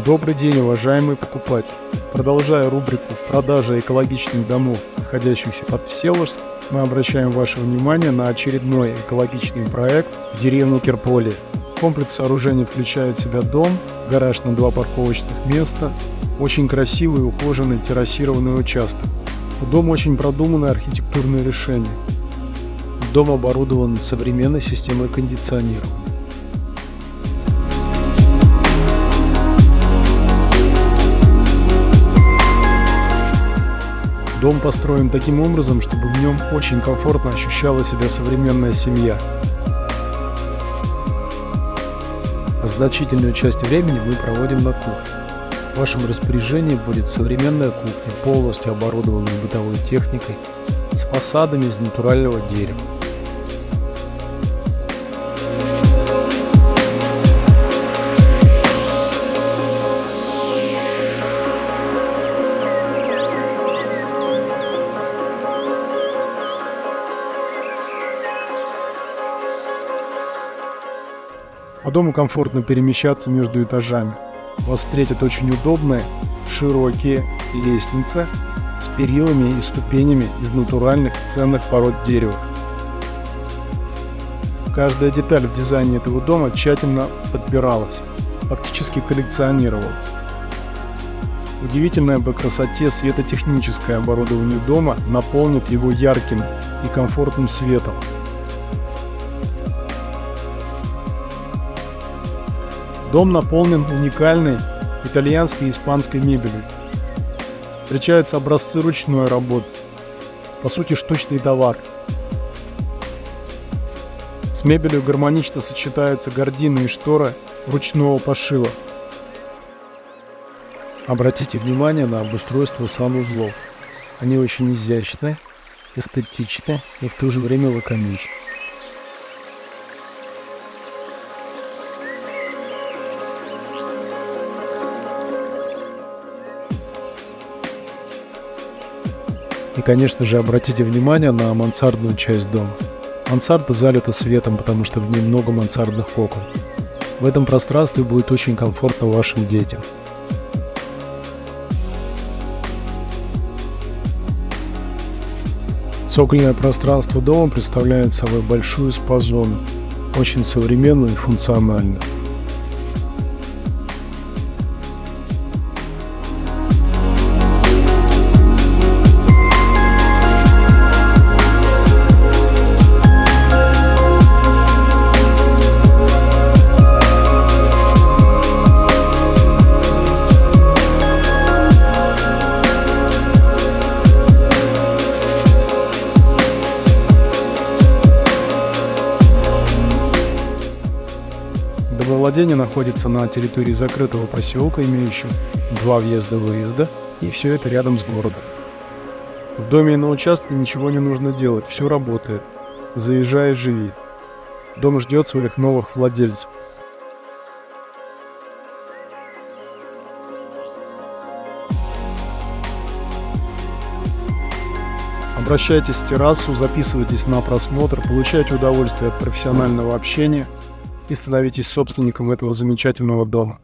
Добрый день, уважаемый покупатель! Продолжая рубрику «Продажа экологичных домов, находящихся под Всеволожск», мы обращаем ваше внимание на очередной экологичный проект в деревне Кирполи. Комплекс сооружений включает в себя дом, гараж на 2 парковочных места, очень красивый и ухоженный террасированный участок. У дома очень продуманное архитектурное решение. Дом оборудован современной системой кондиционирования. Дом построен таким образом, чтобы в нем очень комфортно ощущала себя современная семья. Значительную часть времени мы проводим на кухне. В вашем распоряжении будет современная кухня, полностью оборудованная бытовой техникой, с фасадами из натурального дерева. По дому комфортно перемещаться между этажами. Вас встретят очень удобные, широкие лестницы с перилами и ступенями из натуральных ценных пород дерева. Каждая деталь в дизайне этого дома тщательно подбиралась, фактически коллекционировалась. Удивительное по красоте светотехническое оборудование дома наполнит его ярким и комфортным светом. Дом наполнен уникальной итальянской и испанской мебелью. Встречаются образцы ручной работы, по сути штучный товар. С мебелью гармонично сочетаются гардины и шторы ручного пошива. Обратите внимание на обустройство санузлов. Они очень изящны, эстетичны и в то же время лаконичны. И, конечно же, обратите внимание на мансардную часть дома. Мансарда залита светом, потому что в ней много мансардных окон. В этом пространстве будет очень комфортно вашим детям. Цокольное пространство дома представляет собой большую спа-зону, очень современную и функциональную. Домовладение находится на территории закрытого поселка, имеющего 2 въезда-выезда, и все это рядом с городом. В доме и на участке ничего не нужно делать, все работает. Заезжай и живи. Дом ждет своих новых владельцев. Обращайтесь в террасу, записывайтесь на просмотр, получайте удовольствие от профессионального общения и становитесь собственником этого замечательного дома.